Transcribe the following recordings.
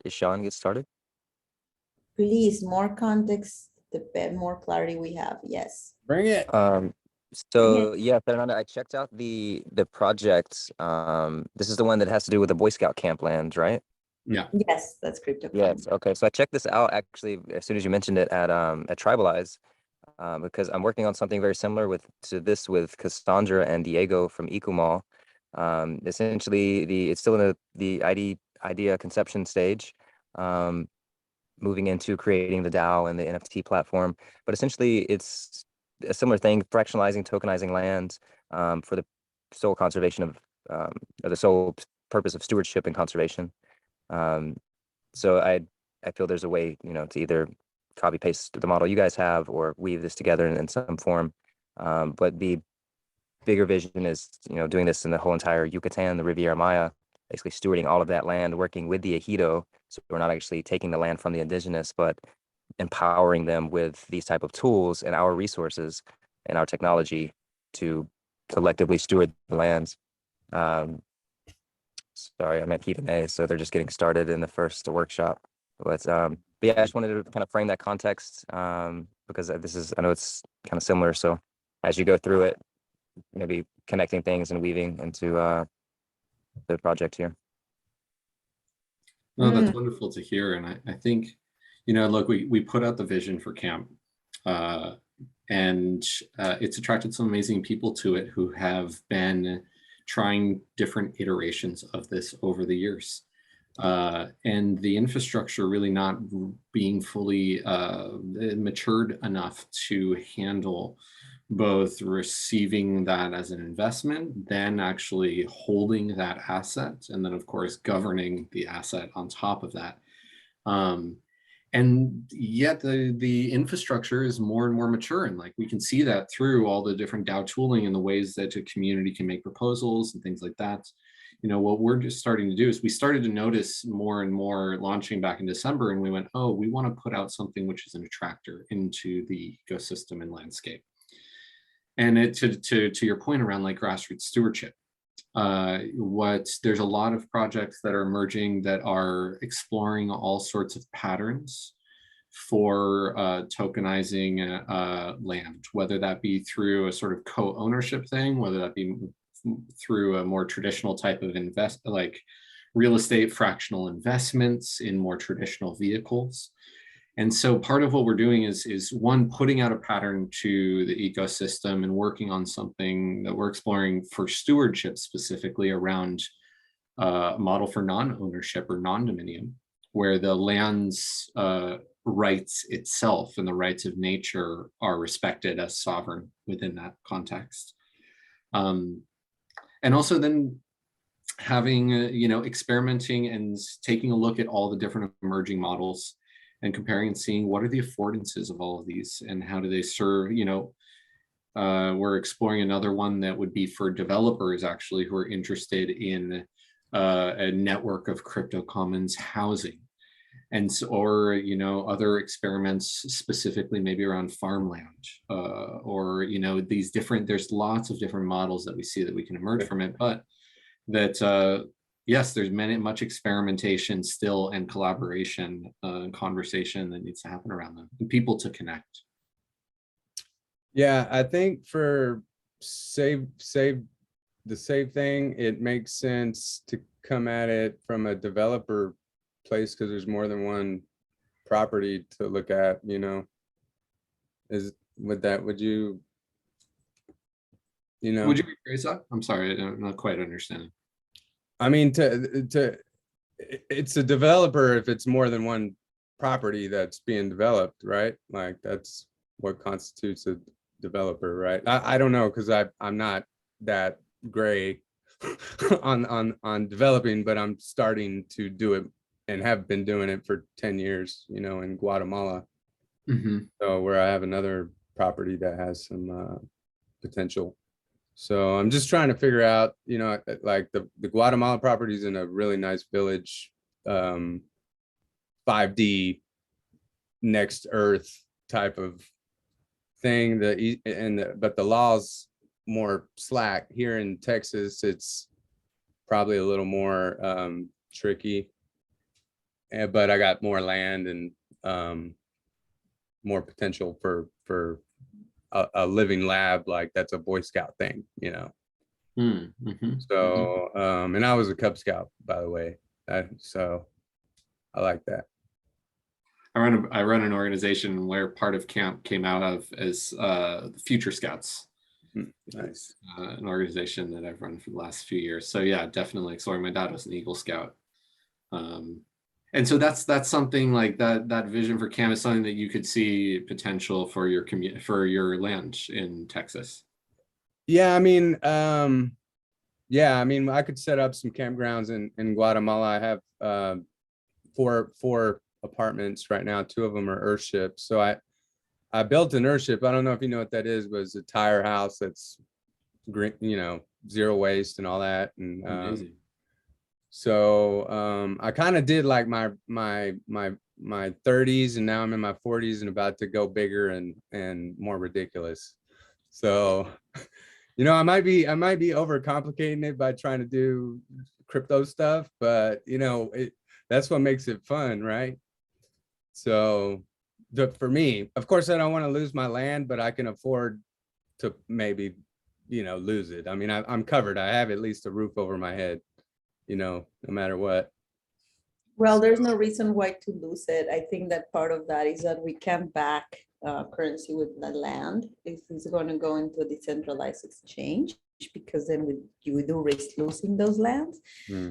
Ishan get started? Please, more context, more clarity we have. Yes. Bring it. Bring it. So yeah, Fernanda, I checked out the project. This is the one that has to do with the Boy Scout camp land, right? Yeah. Yes, that's crypto. Yes. Okay. So I checked this out actually as soon as you mentioned it at Tribalize, because I'm working on something very similar to this with Cassandra and Diego from Ecomal. Essentially, it's still in the idea conception stage. Um, Moving into creating the DAO and the NFT platform. But essentially, it's a similar thing, fractionalizing, tokenizing lands for the sole conservation of the sole purpose of stewardship and conservation. Um, so I feel there's a way, to either copy paste the model you guys have or weave this together in some form. But the bigger vision is, doing this in the whole entire Yucatan, the Riviera Maya, basically stewarding all of that land, working with the ejido. So we're not actually taking the land from the indigenous, but empowering them with these type of tools and our resources and our technology to collectively steward the lands. Um, Sorry, I'm at Heat and A, so they're just getting started in the first workshop. But yeah, I just wanted to kind of frame that context because I know it's kind of similar. So as you go through it, maybe connecting things and weaving into the project here. No, that's wonderful to hear. And I think, look, we put out the vision for camp and it's attracted some amazing people to it who have been trying different iterations of this over the years. And the infrastructure really not being fully matured enough to handle both receiving that as an investment, then actually holding that asset, and then of course governing the asset on top of that. And yet the infrastructure is more and more mature, and like we can see that through all the different DAO tooling and the ways that a community can make proposals and things like that. What we're just starting to do is we started to notice more and more launching back in December, and we went, oh, we want to put out something which is an attractor into the ecosystem and landscape. And to your point around like grassroots stewardship, there's a lot of projects that are emerging that are exploring all sorts of patterns for tokenizing land, whether that be through a sort of co-ownership thing, whether that be through a more traditional type of like real estate fractional investments in more traditional vehicles. And so part of what we're doing is one, putting out a pattern to the ecosystem and working on something that we're exploring for stewardship, specifically around a model for non-ownership or non-dominion, where the land's rights itself and the rights of nature are respected as sovereign within that context. And also then having, experimenting and taking a look at all the different emerging models and comparing and seeing what are the affordances of all of these and how do they serve. We're exploring another one that would be for developers actually who are interested in a network of crypto commons housing, and so, or other experiments specifically maybe around farmland, or there's lots of different models that we see that we can emerge from it, but that yes, there's much experimentation still and collaboration and conversation that needs to happen around them and people to connect. Yeah, I think for save the save thing, it makes sense to come at it from a developer place because there's more than one property to look at, would you rephrase that? I'm sorry, I'm not quite understanding. I mean, it's a developer if it's more than one property that's being developed, right? Like that's what constitutes a developer, right? I don't know because I'm not that gray on developing, but I'm starting to do it and have been doing it for 10 years, in Guatemala. Mm-hmm. So where I have another property that has some potential. So I'm just trying to figure out, like the Guatemala property is in a really nice village, 5D next Earth type of thing. But the law's more slack. Here in Texas, it's probably a little more tricky. but I got more land and more potential for a living lab. Like that's a Boy Scout thing, you know. So and I was a Cub Scout, by the way. So I like that. I run an organization where part of camp came out of as Future Scouts. Nice. An organization that I've run for the last few years. So yeah, definitely exploring. My dad was an Eagle Scout. And so that's something like that vision for camp is something that you could see potential for your community, for your land in Texas. Yeah, I mean, I could set up some campgrounds in Guatemala. I have four apartments right now. 2 of them are earthships. So I built an earthship. I don't know if you know what that is, but it's a tire house that's green, you know, zero waste and all that. And Amazing. so I kind of did like my 30s, and now I'm in my 40s and about to go bigger and more ridiculous. So, you know, I might be overcomplicating it by trying to do crypto stuff, but you know, that's what makes it fun, right? So for me, of course, I don't want to lose my land, but I can afford to maybe, you know, lose it. I mean, I'm covered. I have at least a roof over my head, you know, no matter what. Well, there's no reason why to lose it. I think that part of that is that we can back currency with the land if it's going to go into a decentralized exchange, because then you do risk losing those lands.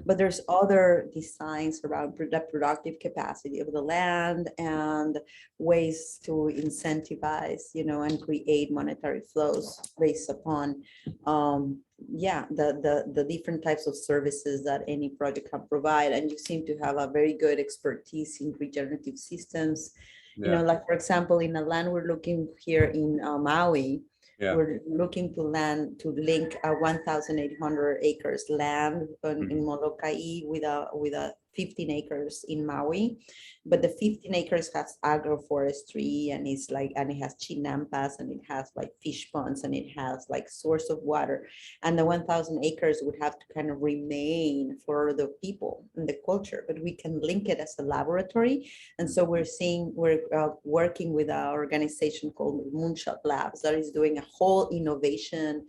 But there's other designs around the productive capacity of the land and ways to incentivize, you know, and create monetary flows based upon the different types of services that any project can provide. And you seem to have a very good expertise in regenerative systems. You know, like for example, in the land we're looking here in Maui, we're looking to link 1,800 acres land in Molokai with a 15 acres in Maui, but the 15 acres has agroforestry and it has chinampas and it has like fish ponds and it has like source of water, and the 1,000 acres would have to kind of remain for the people and the culture, but we can link it as a laboratory. And so we're working with an organization called Moonshot Labs that is doing a whole innovation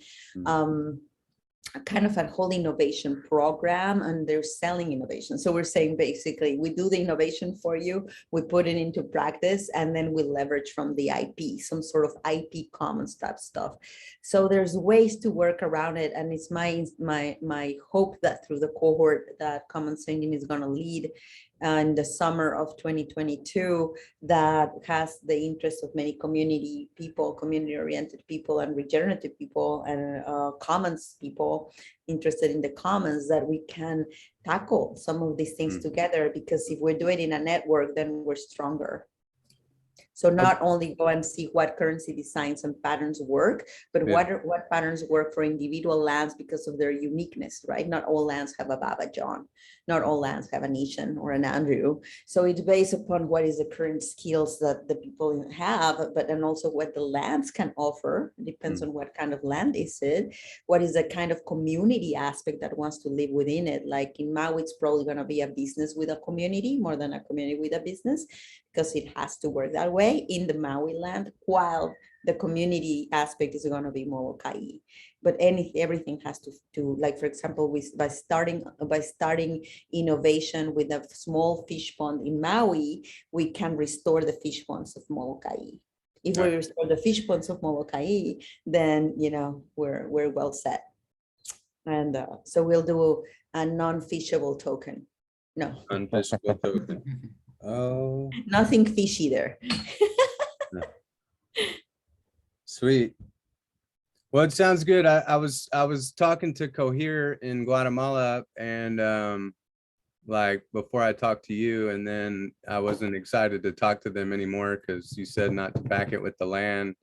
kind of a whole innovation program, and they're selling innovation. So we're saying basically we do the innovation for you, we put it into practice, and then we leverage from the IP, some sort of IP commons type stuff. So there's ways to work around it, and it's my hope that through the cohort that Commons Engine is going to lead in the summer of 2022, that has the interest of many community people, community-oriented people, and regenerative people, and commons people interested in the commons, that we can tackle some of these things together, because if we're doing it in a network, then we're stronger. So not only go and see what currency designs and patterns work, but what patterns work for individual lands because of their uniqueness, right? Not all lands have a Baba John. Not all lands have an Ishan or an Andrew. So it's based upon what is the current skills that the people have, but and also what the lands can offer. It depends on what kind of land is it. What is the kind of community aspect that wants to live within it? Like in Maui, it's probably going to be a business with a community more than a community with a business, because it has to work that way in the Maui land, while the community aspect is going to be Molokai. But everything has to like, for example, by starting innovation with a small fish pond in Maui, we can restore the fish ponds of Molokai. If we restore the fish ponds of Molokai, then you know we're well set. And so we'll do a non-fishable token. No, Unfishable token. Oh, nothing fishy there. sweet. Well, it sounds good. I was talking to Cohere in Guatemala, and like before I talked to you, and then I wasn't excited to talk to them anymore because you said not to back it with the land.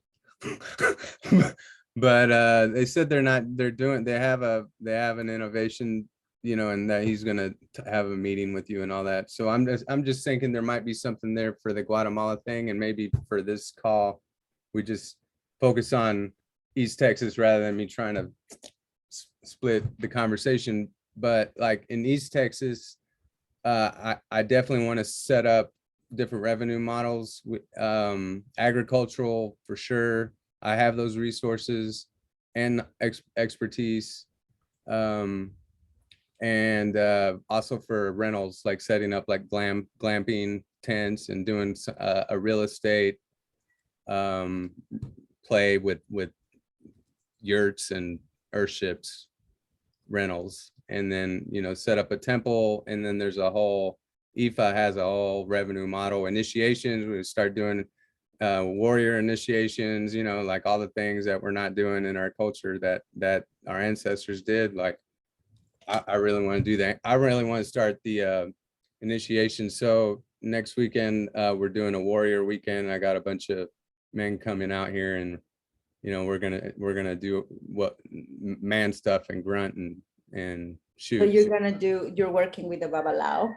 But they said they have an innovation, you know, and that he's gonna have a meeting with you and all that. So I'm just thinking there might be something there for the Guatemala thing, and maybe for this call, we just focus on East Texas rather than me trying to split the conversation. But like in East Texas, I definitely want to set up different revenue models with agricultural for sure. I have those resources and expertise. And also for rentals, like setting up like glamping tents and doing a real estate play with yurts and earthships rentals, and then set up a temple. And then there's a whole IFA has a whole revenue model. Initiations, we start doing warrior initiations, like all the things that we're not doing in our culture that our ancestors did. Like I really want to do that. I really want to start the initiation. So next weekend we're doing a warrior weekend. I got a bunch of men coming out here, and we're gonna do what man stuff and grunt and shoot. So you're working with the Babalao.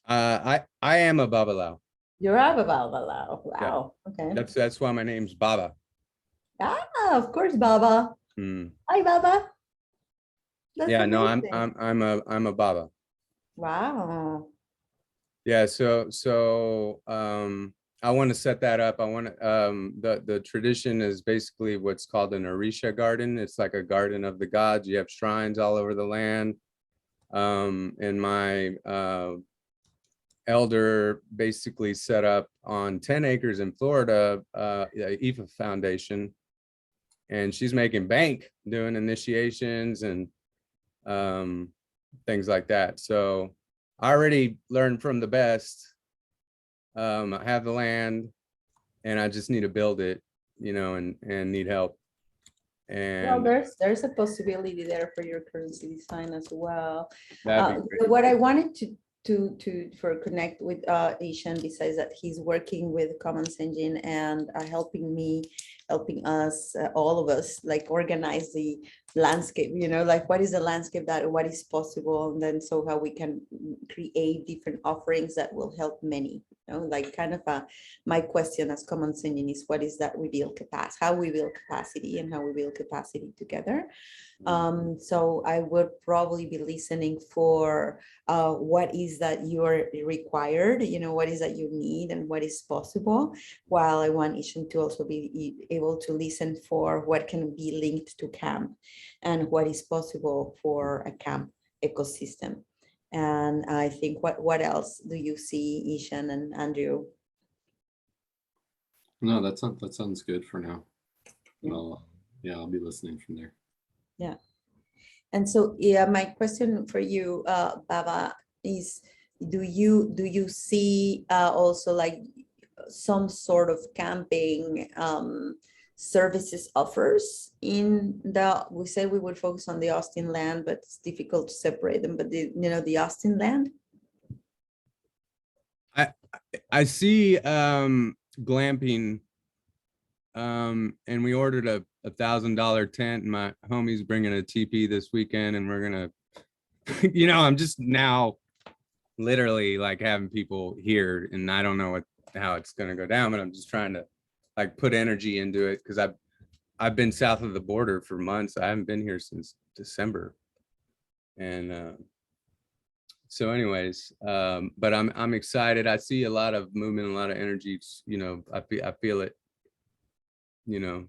I am a Babalao. You're a Babalao. Wow. Yeah. Okay. That's why my name's Baba. Ah, of course, Baba. Hi, Baba. That's amazing. I'm a Baba. Wow. Yeah. So I want to set that up. I want to, the tradition is basically what's called an Orisha garden. It's like a garden of the gods. You have shrines all over the land. And my elder basically set up on 10 acres in Florida, IFA Foundation, and she's making bank doing initiations and things like that. So I already learned from the best. I have the land, and I just need to build it, and need help. And well, there's a possibility there for your currency design as well. What I wanted to connect with Ishan, besides that he's working with Commons Engine and helping us, all of us, like organize the landscape, like what is the landscape, what is possible, and then so how we can create different offerings that will help many, like kind of my question as Commons Engine is what is that we build capacity, how we build capacity and how we build capacity together. So I would probably be listening for what is that you're required, what is that you need and what is possible, while I want Ishan to also be able to listen for what can be linked to camp and what is possible for a camp ecosystem. And I think what else do you see, Ishan and Andrew? No, that sounds good for now. Well, yeah, I'll be listening from there. Yeah. And so, yeah, my question for you, Baba, is do you see also like some sort of camping services offers in we said we would focus on the Austin land, but it's difficult to separate them, but the Austin land? I see glamping, and we ordered a $1,000 tent, and my homie's bringing a teepee this weekend, and we're gonna I'm just now literally like having people here, and I don't know how it's gonna go down, but I'm just trying to like put energy into it, because I've been south of the border for months. I haven't been here since December, and so anyways, but I'm excited. I see a lot of movement, a lot of energy. I feel it,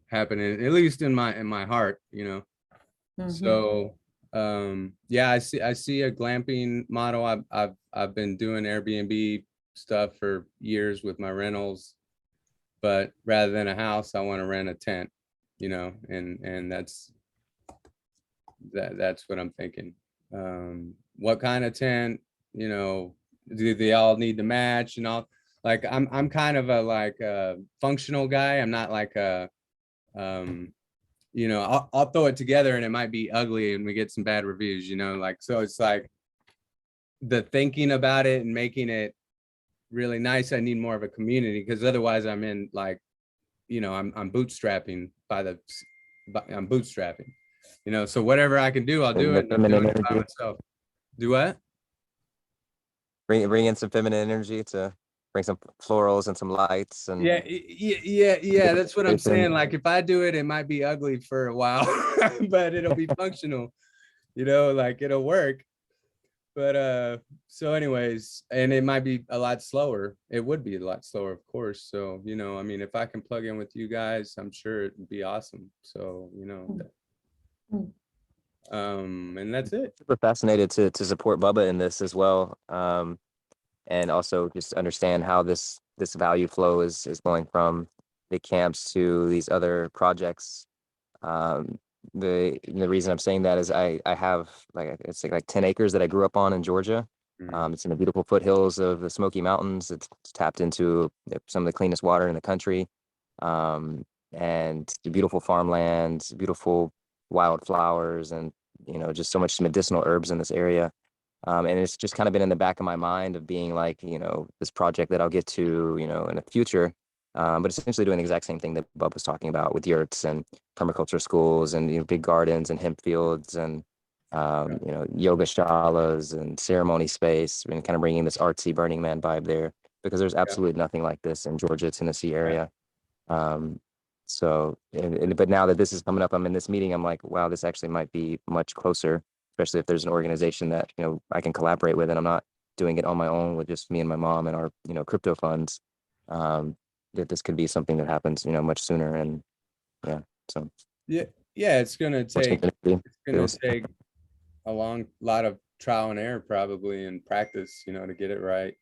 happening, at least in my heart. Mm-hmm. So yeah, I see a glamping model. I've been doing Airbnb stuff for years with my rentals, but rather than a house, I want to rent a tent, and that's what I'm thinking. What kind of tent, do they all need to match and all? Like I'm kind of a functional guy. I'm not like I'll throw it together and it might be ugly and we get some bad reviews, so it's like the thinking about it and making it really nice. I need more of a community, because otherwise I'm in like, I'm bootstrapping I'm bootstrapping, so whatever I can do, I'll do it. I'm doing it by myself. Do what? Bring in some feminine energy to bring some florals and some lights and yeah. That's what I'm saying. Like if I do it, it might be ugly for a while, but it'll be functional. Like it'll work. But so anyways, and it might be a lot slower. It would be a lot slower, of course. So, you know, I mean, if I can plug in with you guys, I'm sure it would be awesome. So, you know, and that's it. Super fascinated to support Bubba in this as well. And also just understand how this value flow is going from the camps to these other projects. Um, the reason I'm saying that is I have like it's like 10 acres that I grew up on in Georgia. It's in the beautiful foothills of the Smoky Mountains. It's tapped into some of the cleanest water in the country. And the beautiful farmlands, beautiful wildflowers, and just so much medicinal herbs in this area. And it's just kind of been in the back of my mind of being like, this project that I'll get to, in the future. But essentially doing the exact same thing that Bub was talking about with yurts and permaculture schools and big gardens and hemp fields and yoga shalas and ceremony space, and kind of bringing this artsy Burning Man vibe there, because there's absolutely nothing like this in Georgia, Tennessee area. But now that this is coming up, I'm in this meeting, I'm like, wow, this actually might be much closer, especially if there's an organization that, I can collaborate with, and I'm not doing it on my own with just me and my mom and our, crypto funds. That this could be something that happens, much sooner. And yeah, so Yeah, it's gonna take a lot of trial and error probably, and practice, to get it right.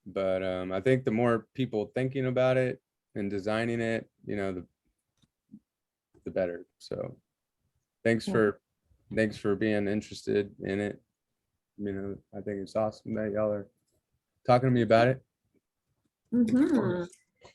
But I think the more people thinking about it and designing it, the better. So thanks for being interested in it. I think it's awesome that y'all are talking to me about it.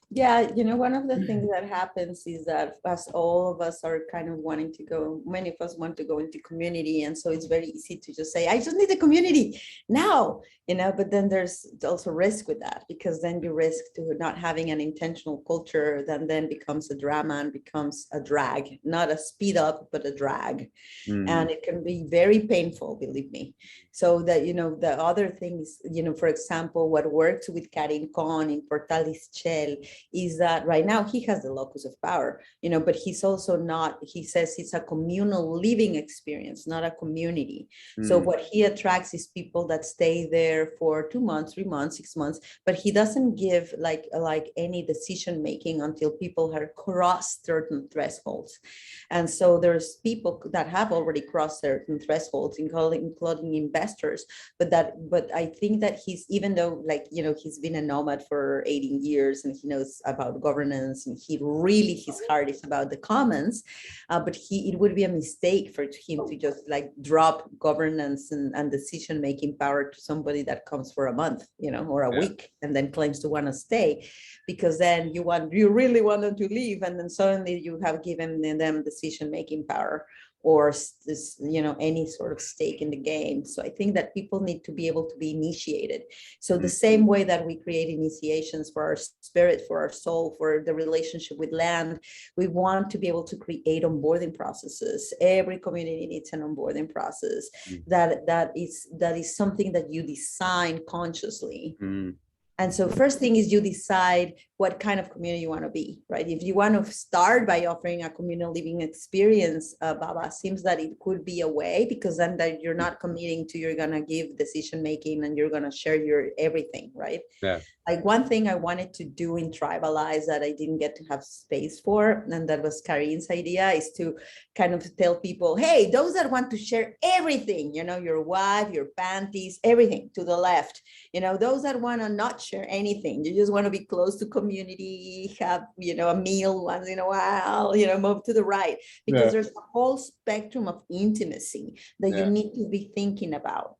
Yeah, one of the things that happens is that as all of us are kind of wanting to go, many of us want to go into community. And so it's very easy to just say, I just need a community now, but then there's also risk with that, because then you risk to not having an intentional culture that then becomes a drama and becomes a drag, not a speed up, but a drag. And it can be very painful, believe me. So that, the other things, for example, what works with Karin Kohn in Portalis Shell is that right now he has the locus of power, but he's also not, he says it's a communal living experience, not a community. So what he attracts is people that stay there for 2 months, 3 months, 6 months, but he doesn't give like any decision making until people have crossed certain thresholds. And so there's people that have already crossed certain thresholds, including investors, but I think that he's, even though he's been a nomad for 18 years and he knows about governance and his heart is about the commons, but it would be a mistake for him to just drop governance and decision making power to somebody that comes for a month, or a week, and then claims to want to stay, because then you really want them to leave, and then suddenly you have given them decision making power or this, any sort of stake in the game. So I think that people need to be able to be initiated. So the same way that we create initiations for our spirit, for our soul, for the relationship with land, we want to be able to create onboarding processes. Every community needs an onboarding process that is something that you design consciously. And so first thing is you decide what kind of community you want to be, right? If you want to start by offering a communal living experience, Baba, seems that it could be a way, because then that you're not committing to, you're going to give decision making and you're going to share your everything, right? Yeah. Like one thing I wanted to do in Tribalize that I didn't get to have space for, and that was Karin's idea, is to kind of tell people, hey, those that want to share everything, your wife, your panties, everything to the left, those that want to not share anything, you just want to be close to community, have, a meal once in a while, move to the right, because there's a whole spectrum of intimacy that you need to be thinking about.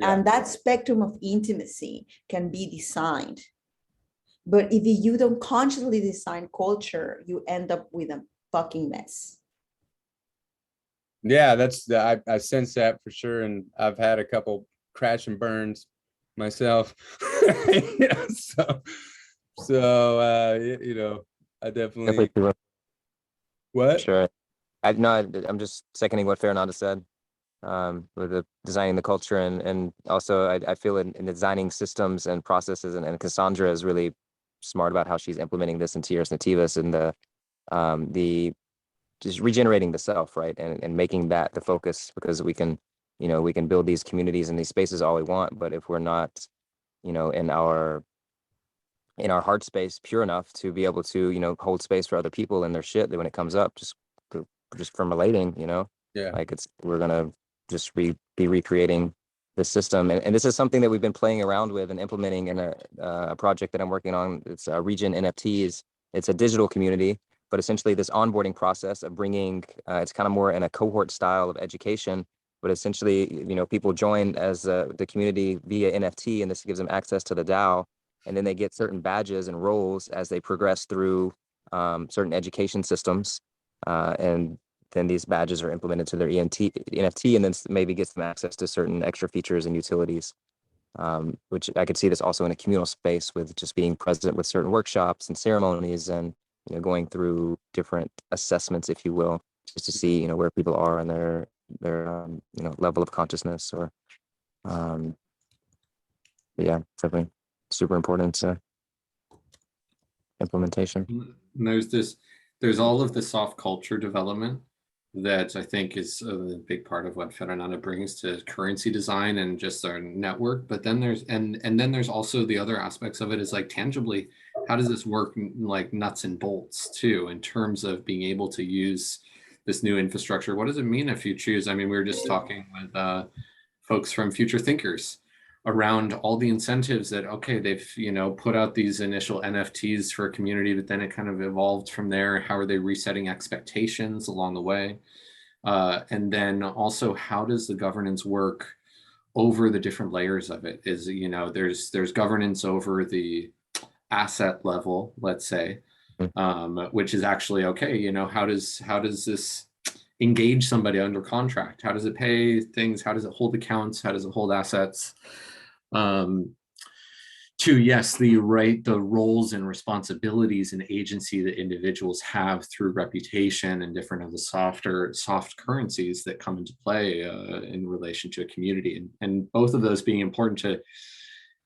And that spectrum of intimacy can be designed. But if you don't consciously design culture, you end up with a fucking mess. Yeah, I sense that for sure. And I've had a couple crash and burns myself. I definitely what? Sure. I'm just seconding what Fernanda said. With the designing the culture, and also I feel in designing systems and processes, and Cassandra is really smart about how she's implementing this in Tierras Nativas, and the just regenerating the self, right, and making that the focus, because we can we can build these communities and these spaces all we want, but if we're not, in our heart space pure enough to be able to, hold space for other people and their shit, that when it comes up, just from relating, Yeah. like we're gonna just be recreating the system. And this is something that we've been playing around with and implementing in a project that I'm working on. It's Region NFTs. It's a digital community, but essentially this onboarding process of bringing, it's kind of more in a cohort style of education, but essentially, people join as the community via NFT, and this gives them access to the DAO. And then they get certain badges and roles as they progress through certain education systems. And then these badges are implemented to their NFT, and then maybe gets them access to certain extra features and utilities, which I could see this also in a communal space with just being present with certain workshops and ceremonies, and going through different assessments, if you will, just to see where people are in their level of consciousness. Or yeah, definitely super important implementation. And there's all of the soft culture development that I think is a big part of what Fernanda brings to currency design and just our network. But then there's then there's also the other aspects of it, is like tangibly, how does this work like nuts and bolts too, in terms of being able to use this new infrastructure? What does it mean if you choose? I mean, we were just talking with folks from Future Thinkers around all the incentives that, okay, they've put out these initial NFTs for a community, but then it kind of evolved from there. How are they resetting expectations along the way? And then also, how does the governance work over the different layers of it? Is there's governance over the asset level, let's say, which is actually okay. How does this engage somebody under contract? How does it pay things? How does it hold accounts? How does it hold assets? To yes, the roles and responsibilities and agency that individuals have through reputation and different of the soft currencies that come into play in relation to a community, and both of those being important to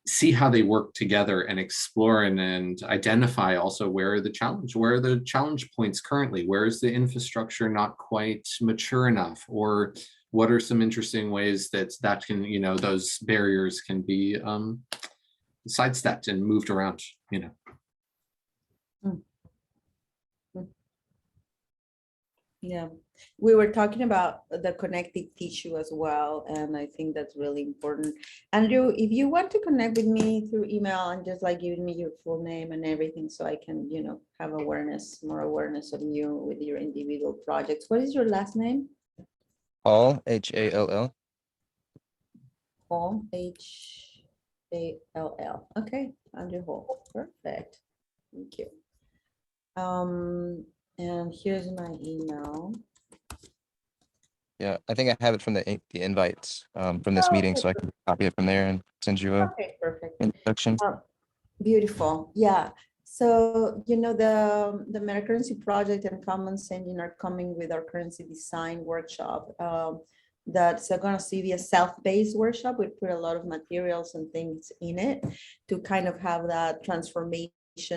see how they work together and explore and identify also where are the challenge points currently, where is the infrastructure not quite mature enough, or what are some interesting ways that can those barriers can be sidestepped and moved around. Yeah, we were talking about the connective tissue as well, and I think that's really important. Andrew, if you want to connect with me through email and just like giving me your full name and everything, so I can have more awareness of you with your individual projects. What is your last name? Hall, Hall. Hall, Hall. Okay, Andrew Hall. Perfect. Thank you. And here's my email. Yeah, I think I have it from the invites from this meeting, so I can copy it from there and send you a introduction. Beautiful. Yeah. So, the Meta Currency Project and Commons Engine are coming with our currency design workshop. That's going to be a self-paced workshop. We put a lot of materials and things in it to kind of have that transformation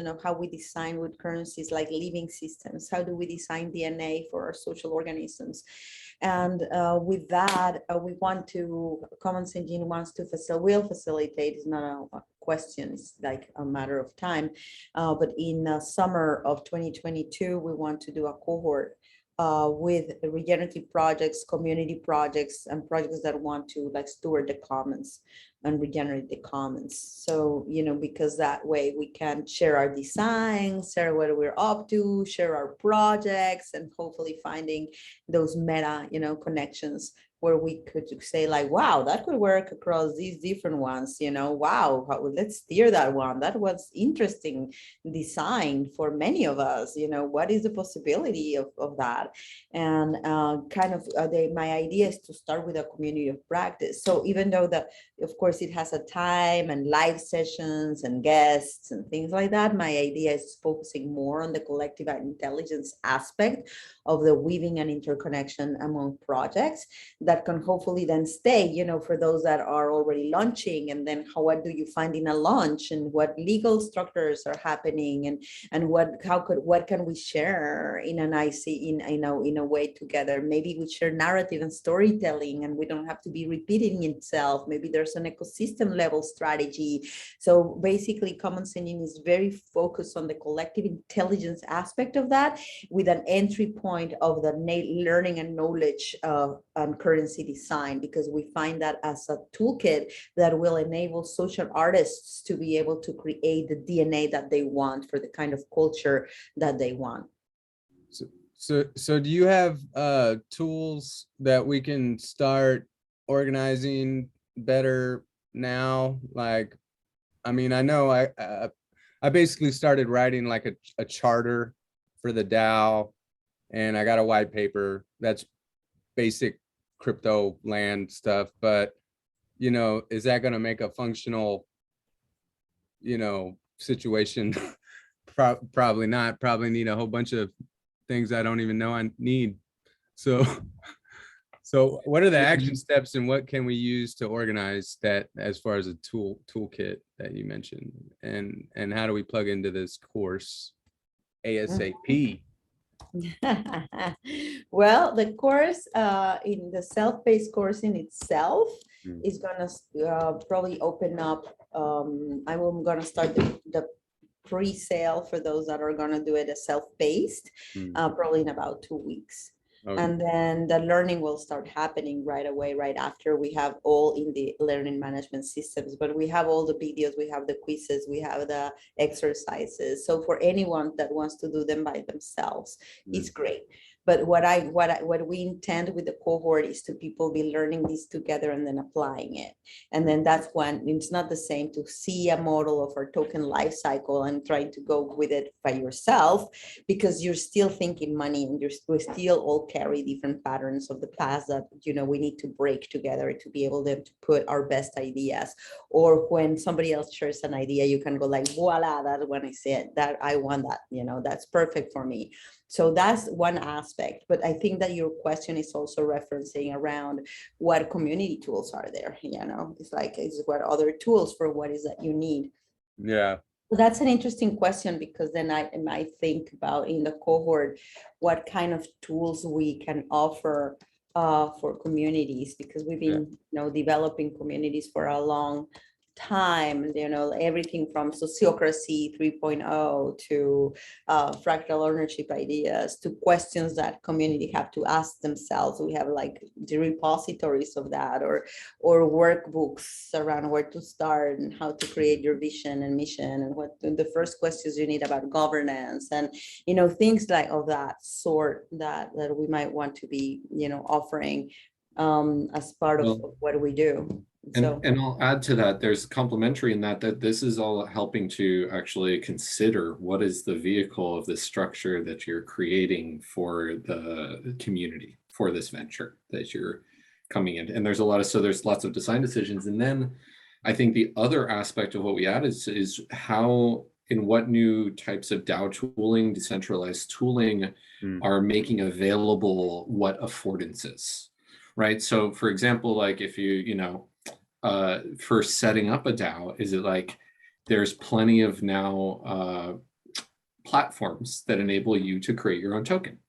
of how we design with currencies like living systems. How do we design DNA for our social organisms? And with that, we want to, Commons Engine wants to will facilitate, it's not a question, it's like a matter of time. But in summer of 2022, we want to do a cohort with regenerative projects, community projects, and projects that want to like steward the commons and regenerate the commons. So, because that way we can share our designs, share what we're up to, share our projects, and hopefully finding those meta, connections where we could say like, wow, that could work across these different ones, wow, let's steer that one. That was interesting design for many of us, what is the possibility of that? And my idea is to start with a community of practice. So even though of course it has a time and live sessions and guests and things like that, my idea is focusing more on the collective intelligence aspect of the weaving and interconnection among projects that that can hopefully then stay, for those that are already launching, and then what do you find in a launch, and what legal structures are happening, and what can we share in an IC in a way together. Maybe we share narrative and storytelling, and we don't have to be repeating itself. Maybe there's an ecosystem level strategy. So basically, Commons Engine is very focused on the collective intelligence aspect of that, with an entry point of the learning and knowledge and currency design, because we find that as a toolkit that will enable social artists to be able to create the DNA that they want for the kind of culture that they want. So do you have tools that we can start organizing better now? Like, I mean, I know I basically started writing like a charter for the DAO, and I got a white paper that's basic crypto land stuff, but is that going to make a functional situation? Probably not. Probably need a whole bunch of things I don't even know I need. So what are the action steps, and what can we use to organize that as far as a toolkit that you mentioned, and how do we plug into this course ASAP? Well, the course in the self-paced course in itself is gonna probably open up. I'm gonna start the pre-sale for those that are gonna do it as self-paced, probably in about 2 weeks. Okay. And then the learning will start happening right away, right after we have all in the learning management systems. But we have all the videos, we have the quizzes, we have the exercises. So for anyone that wants to do them by themselves, it's great. But what we intend with the cohort is to people be learning this together and then applying it. And then that's when it's not the same to see a model of our token life cycle and trying to go with it by yourself, because you're still thinking money, and we still all carry different patterns of the past that we need to break together to be able to put our best ideas. Or when somebody else shares an idea, you can go like, voila, that's when I said that I want that, that's perfect for me. So that's one aspect. But I think that your question is also referencing around what community tools are there. It's like, is what other tools for what is that you need? Yeah. Well, that's an interesting question, because then I might think about in the cohort what kind of tools we can offer for communities, because we've been developing communities for a long time, everything from sociocracy 3.0 to fractal ownership ideas to questions that community have to ask themselves. We have like the repositories of that, or workbooks around where to start and how to create your vision and mission, and what the first questions you need about governance, and things like of that sort that we might want to be offering as part of what we do. And I'll add to that, there's complementary in that this is all helping to actually consider what is the vehicle of the structure that you're creating for the community, for this venture that you're coming in. And there's lots of design decisions. And then I think the other aspect of what we add is how, in what new types of DAO tooling, decentralized tooling are making available what affordances, right? So for example, like if for setting up a DAO, is it like there's plenty of now platforms that enable you to create your own token?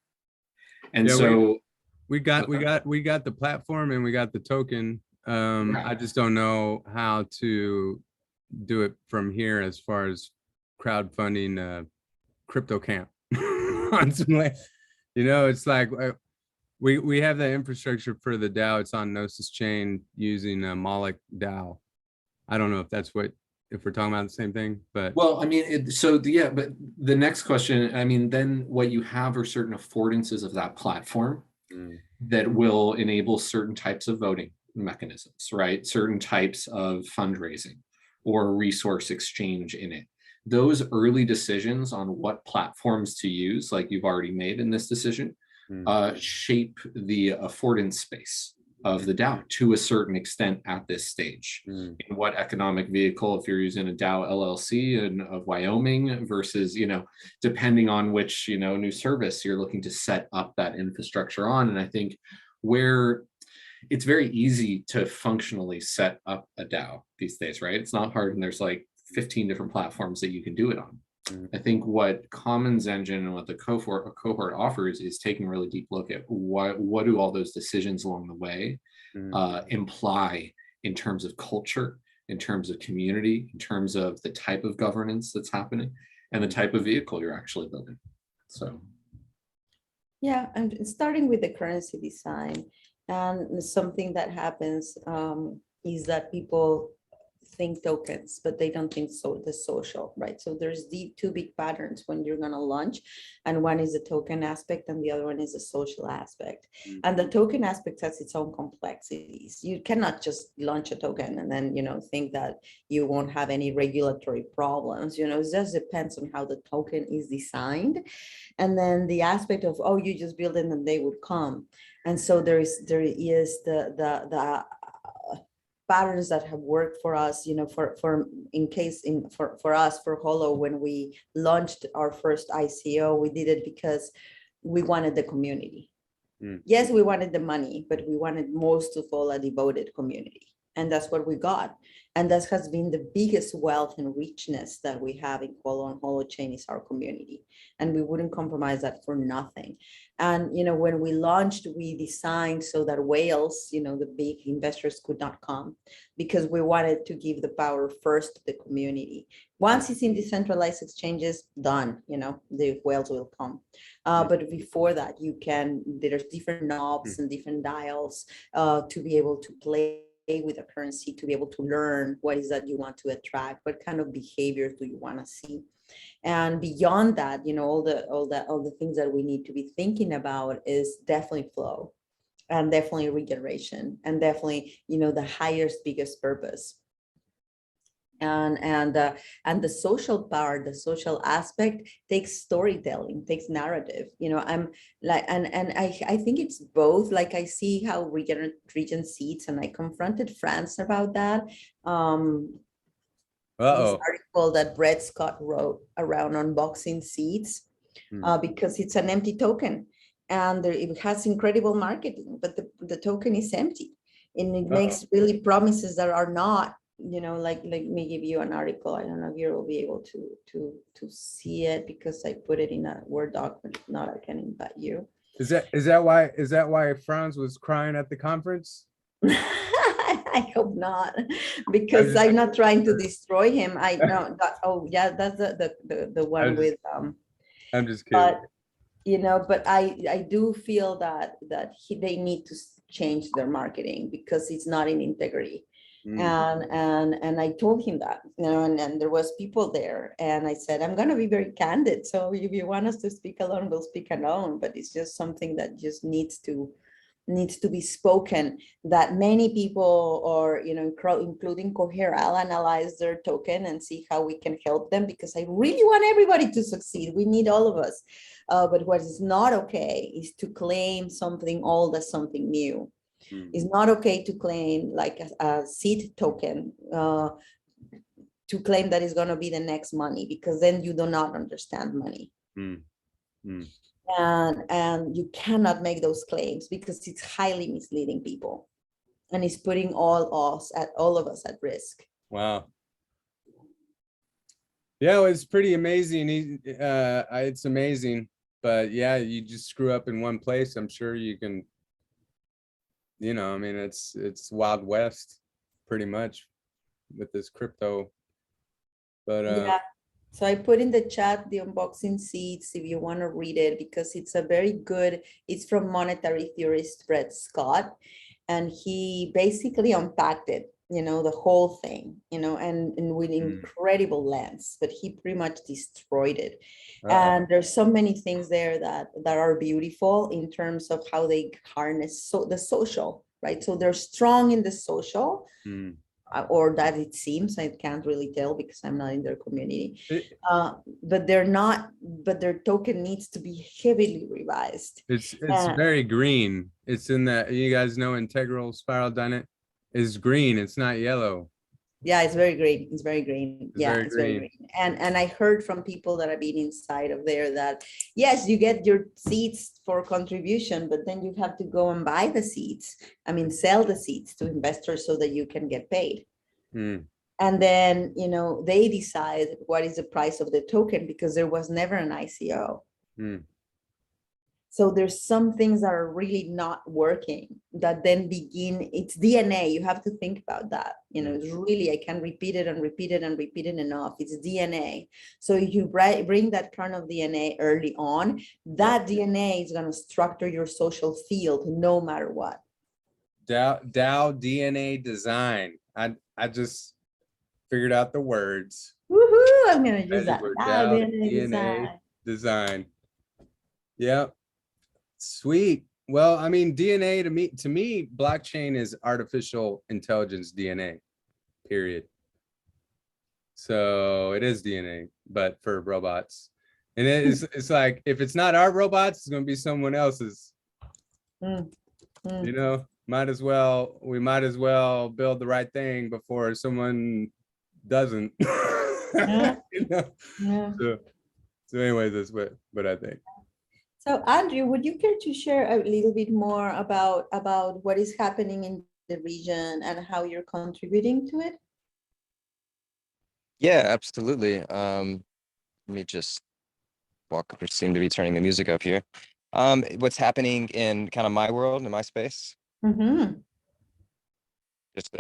And so we got the platform and we got the token. I just don't know how to do it from here as far as crowdfunding crypto camp. It's like we have the infrastructure for the DAO. It's on Gnosis chain using Moloch DAO. I don't know if we're talking about the same thing, but well, I mean, but the next question, I mean, then what you have are certain affordances of that platform that will enable certain types of voting mechanisms, right? Certain types of fundraising or resource exchange in it. Those early decisions on what platforms to use, like you've already made in this decision, shape the affordance space of the DAO to a certain extent at this stage. In what economic vehicle, if you're using a DAO LLC of Wyoming versus, depending on which, new service you're looking to set up that infrastructure on. And I think where it's very easy to functionally set up a DAO these days, right? It's not hard, and there's like 15 different platforms that you can do it on. I think what Commons Engine and what the cohort offers is taking a really deep look at what do all those decisions along the way imply in terms of culture, in terms of community, in terms of the type of governance that's happening, and the type of vehicle you're actually building. So yeah, and starting with the currency design, and something that happens is that people think tokens, but they don't think so the social, right? So there's the two big patterns when you're going to launch, and one is the token aspect and the other one is the social aspect. And the token aspect has its own complexities. You cannot just launch a token and then, you know, think that you won't have any regulatory problems. You know, it just depends on how the token is designed. And then the aspect of, oh, you just build it and they would come. And so there is the patterns that have worked for us, you know, for us, for Holo, when we launched our first ICO, we did it because we wanted the community. Yes, we wanted the money, but we wanted most of all a devoted community. And that's what we got. And that has been the biggest wealth and richness that we have in Holo and Holochain is our community. And we wouldn't compromise that for nothing. And, you know, when we launched, we designed so that whales, you know, the big investors could not come, because we wanted to give the power first to the community. Once it's in decentralized exchanges, done, you know, the whales will come. But before that, there's different knobs and different dials to be able to play with a currency, to be able to learn what is that you want to attract, what kind of behaviors do you want to see. And beyond that, you know, all the things that we need to be thinking about is definitely flow, and definitely regeneration, and definitely, you know, the highest, biggest purpose. And the social part, the social aspect takes storytelling, takes narrative. You know, I'm like, and I think it's both. Like, I see how region seats, and I confronted France about that. This article that Brett Scott wrote around unboxing seats, because it's an empty token, and it has incredible marketing, but the token is empty, and it makes really promises that are not. You know, like let me give you an article. I don't know if you will be able to see it, because I put it in a Word doc, but if not, I can invite you. Is that why Franz was crying at the conference? I hope not, because I'm not trying to destroy him. I know that. Oh yeah, that's the one with I'm just kidding. But you know, but I do feel that they need to change their marketing, because it's not in integrity. And I told him that, you know, and there was people there, and I said, I'm going to be very candid. So if you want us to speak alone, we'll speak alone, but it's just something that just needs to be spoken, that many people, or, you know, including Cohere, I'll analyze their token and see how we can help them, because I really want everybody to succeed. We need all of us. But what is not okay is to claim something old as something new. It's not okay to claim like a seed token, to claim that is going to be the next money, because then you do not understand money. And you cannot make those claims, because it's highly misleading people, and it's putting all of us at risk. Wow. Yeah, it's pretty amazing. It's amazing, but yeah, you just screw up in one place. I'm sure you can. You know, I mean, it's Wild West pretty much with this crypto. But yeah, so I put in the chat the unboxing seats if you want to read it, because it's a very good, it's from monetary theorist Brett Scott, and he basically unpacked it, you know, the whole thing, you know, and with incredible lens, but he pretty much destroyed it. And there's so many things there that are beautiful in terms of how they harness the social, right? So they're strong in the social, or that it seems. I can't really tell because I'm not in their community. But they're not. But their token needs to be heavily revised. It's very green. It's in that, you guys know, integral spiral dynamic is green. It's not yellow. Yeah, it's very green. It's very green. It's Yeah, very it's very green. green. And I heard from people that have been inside of there that yes, you get your seeds for contribution, but then you have to go and buy the seeds. I mean, sell the seeds to investors so that you can get paid. Mm, And then, they decide what is the price of the token because there was never an ICO. mm. So there's some things that are really not working that then begin, it's DNA. You have to think about that. It's really, I can repeat it and repeat it and repeat it enough. It's DNA. So if you bring that kind of DNA early on, that DNA is going to structure your social field no matter what. DAO DNA design. I just figured out the words. Woohoo! I'm going to use Ready that. for DAO DAO DNA DNA design. design. Yep. Sweet. Well, I mean, DNA to me, blockchain is artificial intelligence DNA, period. So it is DNA, but for robots. And it's like, if it's not our robots, it's going to be someone else's. Mm, mm. You know, we might as well build the right thing before someone doesn't. Yeah. You know? Yeah. So anyways, that's what I think. So Andrew, would you care to share a little bit more about what is happening in the region and how you're contributing to it? Yeah, absolutely. Let me just we seem to be turning the music up here. What's happening in kind of my world, in my space? Mm-hmm. Just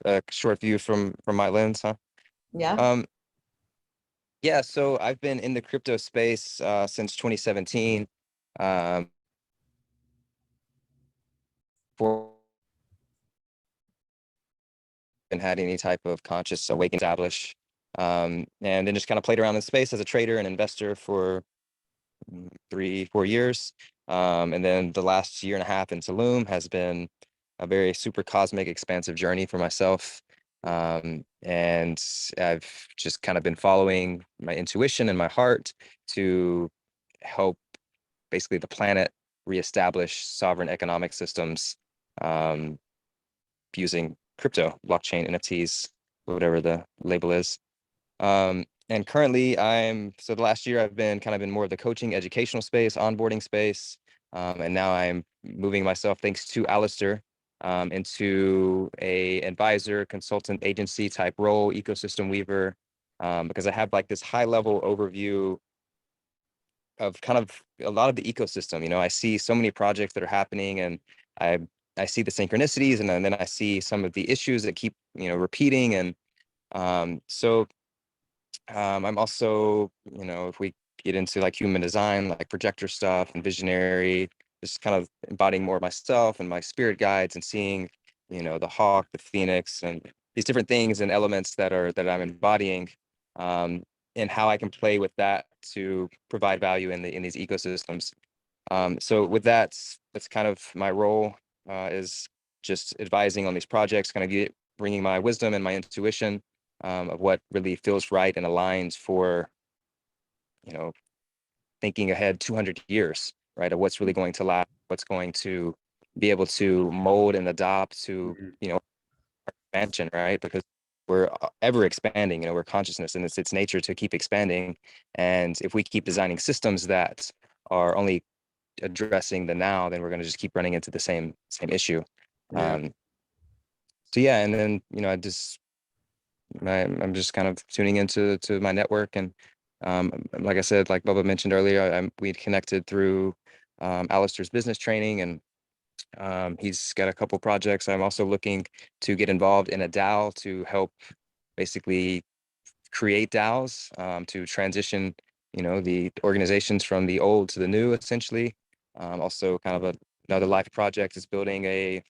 a short view from my lens, huh? Yeah. Yeah, so I've been in the crypto space since 2017. For and had any type of conscious awakening establish, and then just kind of played around in space as a trader and investor for 3-4 years, and then the last year and a half in Tulum has been a very super cosmic, expansive journey for myself. And I've just kind of been following my intuition and my heart to help basically the planet reestablish sovereign economic systems, using crypto, blockchain, NFTs, whatever the label is. And currently so the last year I've been kind of in more of the coaching, educational space, onboarding space. And now I'm moving myself, thanks to Alistair, into a advisor, consultant, agency type role, ecosystem weaver, because I have like this high level overview of kind of a lot of the ecosystem. I see so many projects that are happening, and I I see the synchronicities, and then I see some of the issues that keep repeating. And so I'm also, if we get into like human design, like projector stuff and visionary, just kind of embodying more of myself and my spirit guides, and seeing, the hawk, the phoenix, and these different things and elements that I'm embodying, um, and how I can play with that to provide value in these ecosystems. So with that's kind of my role, is just advising on these projects, kind of bringing my wisdom and my intuition, of what really feels right and aligns for, you know, thinking ahead 200 years, right? Of what's really going to last, what's going to be able to mold and adopt to, expansion, right? Because we're ever expanding, we're consciousness, and it's nature to keep expanding. And if we keep designing systems that are only addressing the now, then we're going to just keep running into the same issue. Yeah. So yeah, and then I'm just kind of tuning into my network, and like I said, like Bubba mentioned earlier, we connected through Alistair's business training, and he's got a couple projects. I'm also looking to get involved in a DAO to help basically create DAOs, to transition, the organizations from the old to the new, essentially. Also, kind of another life project is building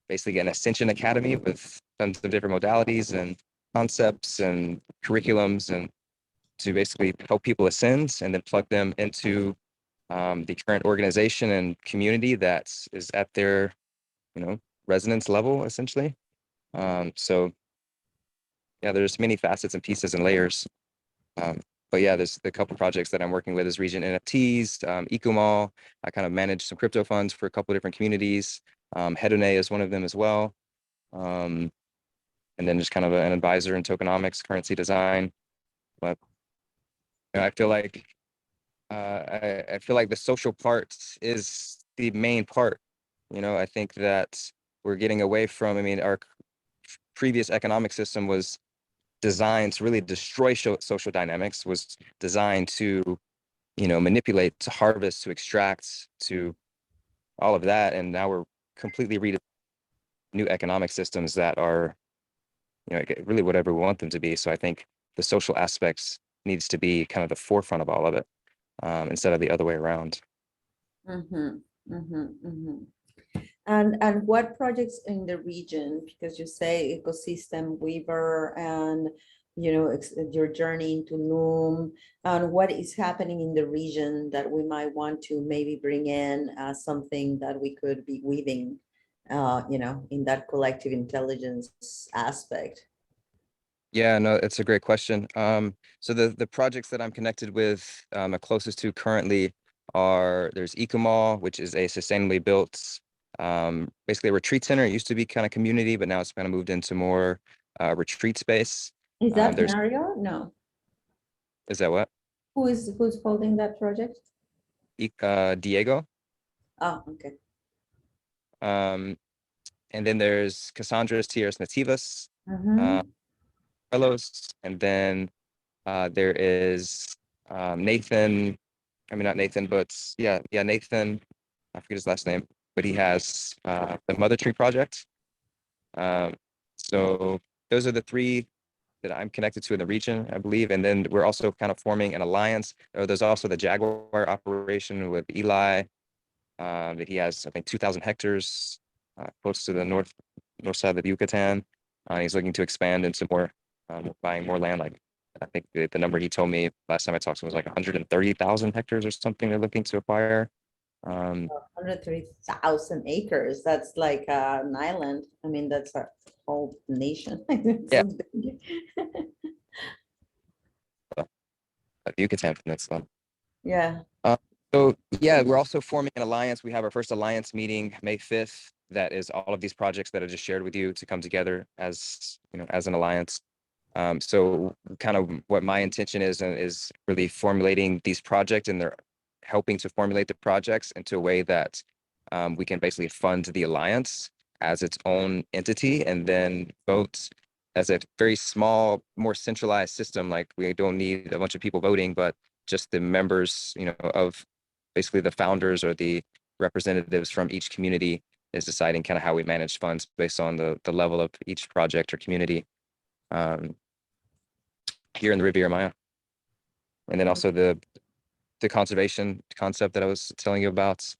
basically an Ascension Academy with tons of different modalities and concepts and curriculums, and to basically help people ascend and then plug them into the current organization and community that is at their, resonance level, essentially. So yeah, there's many facets and pieces and layers. But yeah, there's a couple projects that I'm working with is Region NFTs, EcoMall. I kind of manage some crypto funds for a couple of different communities. Hedone is one of them as well. And and then just kind of an advisor in tokenomics, currency design. But I feel like I feel like the social part is the main part. I think that we're getting away from. I mean, our previous economic system was designed to really destroy social dynamics. Was designed to manipulate, to harvest, to extract, to all of that, and now we're completely reading new economic systems that are really whatever we want them to be. So I think the social aspects needs to be kind of the forefront of all of it, instead of the other way around. Mhm, mhm, mhm. And what projects in the region, because you say ecosystem weaver and your journey into Loom, and what is happening in the region that we might want to maybe bring in something that we could be weaving in that collective intelligence aspect. Yeah, no, it's a great question. So the projects that I'm connected with, closest to currently there's Ecomal, which is a sustainably built, basically a retreat center. It used to be kind of community, but now it's kind of moved into more retreat space. Is that There's Mario? No. Is that what? Who's holding that project? Diego. Oh, okay. Um, and then there's Cassandra's Tierras Nativas, Mhm. Carlos, and then there is Nathan. I mean, not Nathan, but yeah, Nathan. I forget his last name, but he has the Mother Tree Project. So those are the three that I'm connected to in the region, I believe. And then we're also kind of forming an alliance. There's also the Jaguar operation with Eli, that he has, I think, 2,000 hectares close to the north side of Yucatan. He's looking to expand into more, buying more land. Like I think the number he told me last time I talked to him was like 130,000 hectares or something they're looking to acquire. 103,000 acres. That's like an island. I mean, that's a whole nation. It's Yeah. so big. Yucatan Peninsula. Yeah. So yeah, we're also forming an alliance. We have our first alliance meeting May 5th. That is all of these projects that I just shared with you to come together as as an alliance. So kind of what my intention is really formulating these projects, and they're helping to formulate the projects into a way that we can basically fund the alliance as its own entity, and then vote as a very small, more centralized system. Like we don't need a bunch of people voting, but just the members, of basically the founders or the representatives from each community is deciding kind of how we manage funds based on the level of each project or community. Here in the Riviera Maya. And then also the conservation concept that I was telling you about,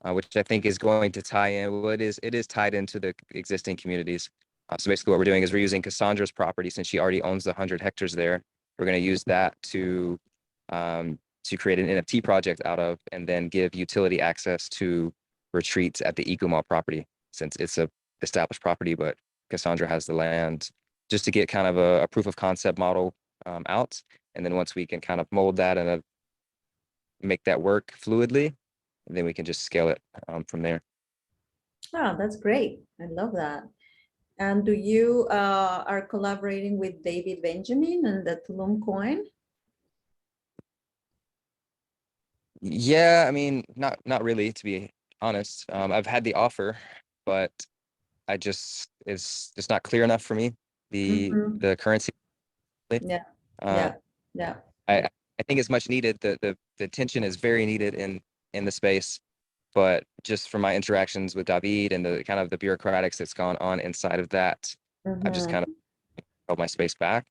which I think is going to tie in. Well, it is tied into the existing communities. So basically what we're doing is we're using Cassandra's property, since she already owns the 100 hectares there. We're going to use that to create an NFT project out of, and then give utility access to retreats at the Ecomal property, since it's a established property, but Cassandra has the land, just to get kind of a proof of concept model out. And then once we can kind of mold that and make that work fluidly, then we can just scale it from there. Oh, that's great. I love that. And do you are collaborating with David Benjamin and the Tulum coin? Yeah, I mean, not really, to be honest. I've had the offer, but it's just not clear enough for me, Mhm. the currency. Yeah, Uh, yeah, yeah. I think it's much needed. The attention is very needed in the space, but just from my interactions with David and the kind of the bureaucratics that's gone on inside of that, I've just kind of Mhm. held my space back.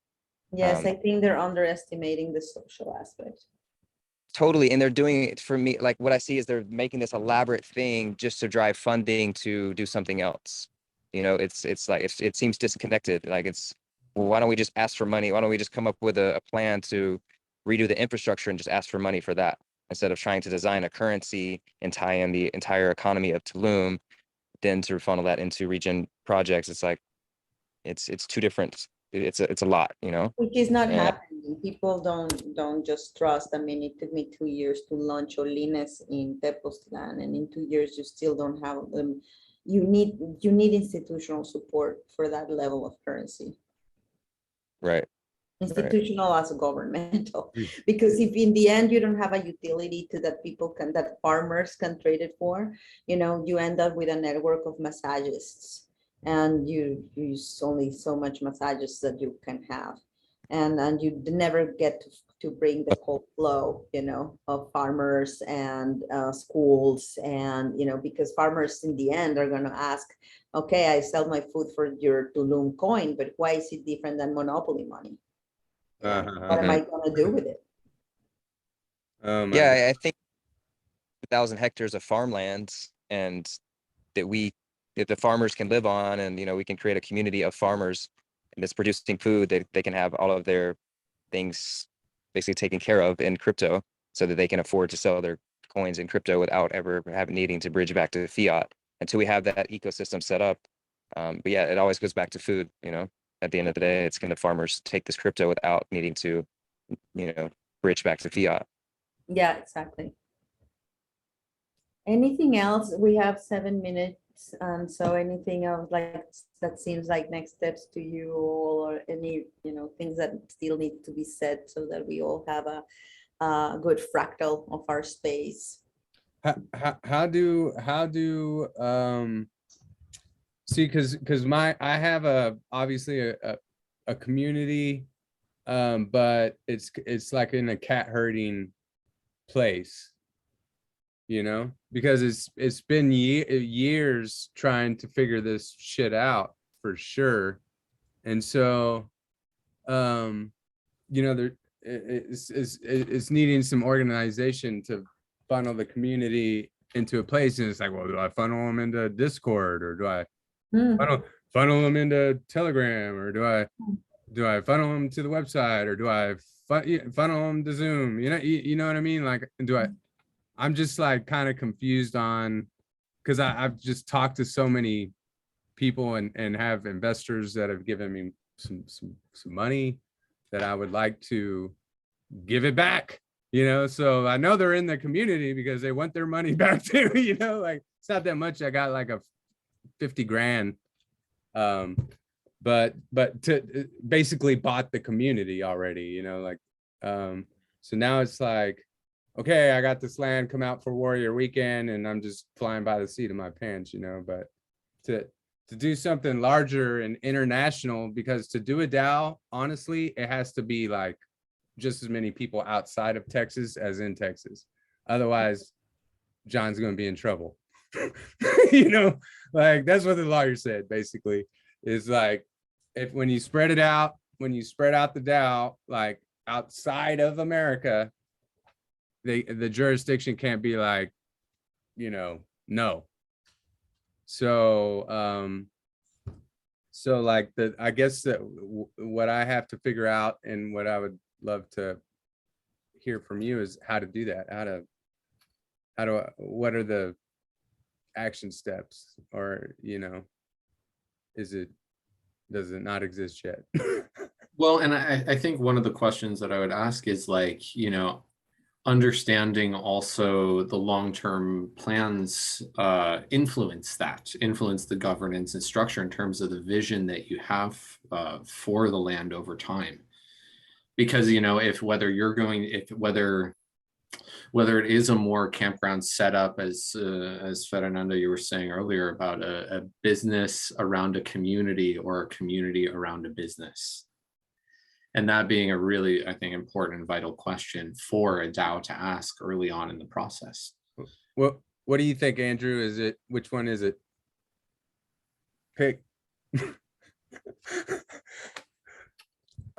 Yes, I think they're underestimating the social aspect. Totally. And they're doing it for me. Like what I see is they're making this elaborate thing just to drive funding to do something else. It's like it seems disconnected. Like well, why don't we just ask for money? Why don't we just come up with a plan to redo the infrastructure and just ask for money for that, instead of trying to design a currency and tie in the entire economy of Tulum, then to funnel that into region projects. It's like it's two different. It's a lot. Which is not And happening. People don't just trust. I mean, it took me 2 years to launch Olines in Tepoztlan, and in 2 years you still don't have them you need institutional support for that level of currency. Right. Institutional as governmental, Mm. because if in the end you don't have a utility to that farmers can trade it for, you end up with a network of massagists, and you use only so much massagists that you can have, and you never get to bring the whole flow, of farmers and schools, and because farmers in the end are going to ask, okay, I sell my food for your Tulum coin, but why is it different than monopoly money? What am I going to do with it? Oh my God. Yeah, I think 1,000 hectares of farmland, and that the farmers can live on, and we can create a community of farmers and that's producing food that they can have all of their things basically taken care of in crypto, so that they can afford to sell their coins in crypto without ever needing to bridge back to fiat until we have that ecosystem set up. But yeah, it always goes back to food. At the end of the day, it's going to farmers take this crypto without needing to, bridge back to fiat. Yeah, exactly. Anything else? We have 7 minutes. So anything else that seems like next steps to you all, or any, things that still need to be said so that we all have a good fractal of our space? How do see, because I have obviously a community, but it's like in a cat herding place, because it's been years trying to figure this shit out for sure. And so there it's needing some organization to funnel the community into a place. And it's like, well, do I funnel them into Discord, or do I funnel them into Telegram, or do I funnel them to the website, or do I funnel them to Zoom? You know what I mean? Like, I'm just like kind of confused on, because I've just talked to so many people and have investors that have given me some money that I would like to give it back, so I know they're in the community because they want their money back too. Like, it's not that much. I got like a 50 grand, but to basically bought the community already, so now it's like, okay, I got this land, come out for Warrior Weekend, and I'm just flying by the seat of my pants, but to do something larger and international, because to do a DAO, honestly, it has to be like just as many people outside of Texas as in Texas. Otherwise, John's going to be in trouble. Like, that's what the lawyer said, basically, is like, when you spread it out, the DAO, like outside of America, the jurisdiction can't be like, no. So like I guess that what I have to figure out, and what I would love to hear from you, is how to do that. What are the action steps, or does it not exist yet? Well, and I think one of the questions that I would ask is like, understanding also the long-term plans influence the governance and structure in terms of the vision that you have for the land over time. Because, if whether it is a more campground setup, as Fernando, you were saying earlier, about a business around a community, or a community around a business. And that being a really, I think, important and vital question for a DAO to ask early on in the process. Well, what do you think, Andrew? Which one is it? Pick.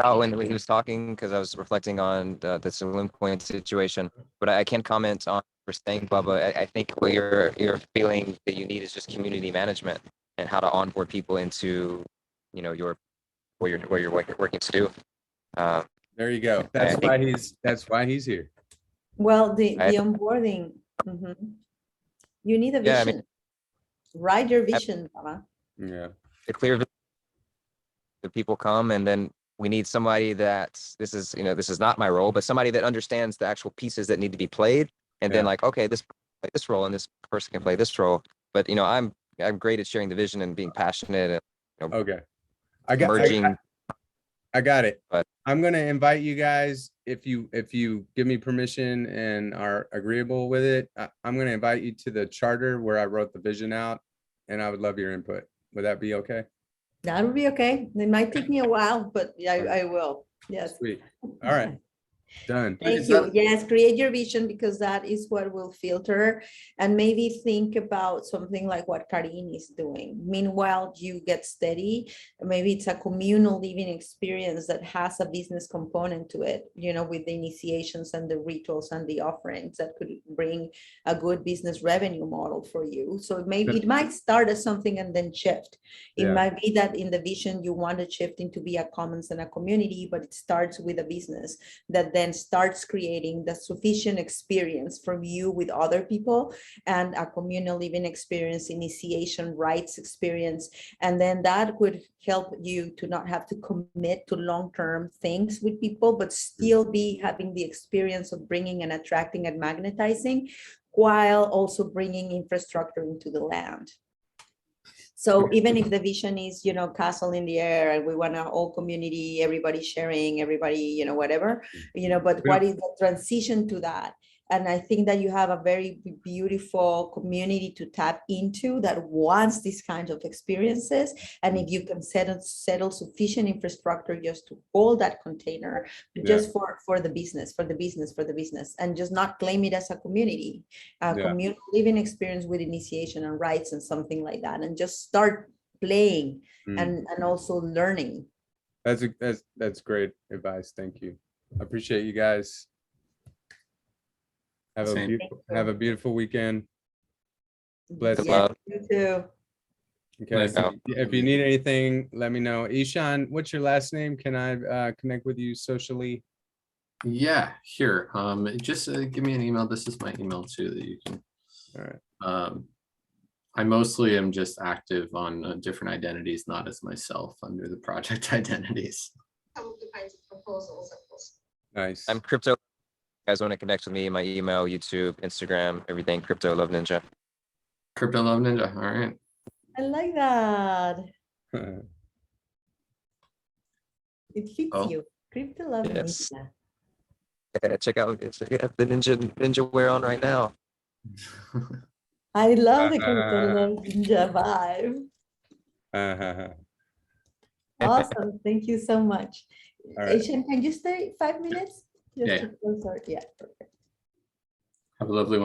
When he was talking, because I was reflecting on the Tulum coin situation, but I can't comment on what you're saying, Bubba. I think what you're feeling that you need is just community management, and how to onboard people into, what you're working to do. There you go. That's why he's here. Well, the onboarding, you need a Yeah, vision. Write your vision, Baba. Yeah. The clear, the people come, and then we need somebody that, this is not my role, but somebody that understands the actual pieces that need to be played, and then like, okay, this play this role, and this person can play this role. But I'm I'm great at sharing the vision and being passionate and, you know, Okay. I got merging. I got it. But- I'm gonna invite you guys, if you give me permission and are agreeable with it, I'm gonna invite you to the charter where I wrote the vision out, and I would love your input. Would that be okay? That would be okay. It might take me a while, but I will. Yes. Sweet. All right. Done. Thank you. Yes, create your vision, because that is what will filter, and maybe think about something like what Karine is doing. Meanwhile, you get steady. Maybe it's a communal living experience that has a business component to it, you know, with the initiations and the rituals and the offerings that could bring a good business revenue model for you. So maybe it might start as something and then shift. It Yeah. might be that in the vision you want to shift into be a commons and a community, but it starts with a business that then starts creating the sufficient experience from you with other people, and a communal living experience, initiation rights experience. And then that would help you to not have to commit to long-term things with people, but still be having the experience of bringing and attracting and magnetizing, while also bringing infrastructure into the land. So even if the vision is, you know, castle in the air, and we want a whole community, everybody sharing, everybody, you know, whatever, you know, but what is the transition to that? And I think that you have a very beautiful community to tap into that wants these kinds of experiences. And if you can settle sufficient infrastructure just to hold that container, just for the business, and just not claim it as a community, communal living experience with initiation and rights and something like that, and just start playing and also learning. That's great advice. Thank you. I appreciate you guys. Have a beautiful weekend. Bless Yeah, you too. Okay. If you need anything, let me know. Ishan, what's your last name? Can I connect with you socially? Yeah, here. Just give me an email. This is my email too that you can. All right. I mostly am just active on different identities, not as myself under the project identities. Some of the kinds of proposals, of course. Nice. I'm crypto. You guys want to connect with me? My email, YouTube, Instagram, everything. Crypto Love Ninja. Crypto Love Ninja. All right. I like that. It fits you. Crypto Love Yes. Ninja. Check out the ninja wear on right now. I love the Crypto Love Ninja vibe. Awesome. Thank you so much. All right. Asian, can you stay 5 minutes? Just Yeah. to close our, yeah, perfect. Have a lovely one.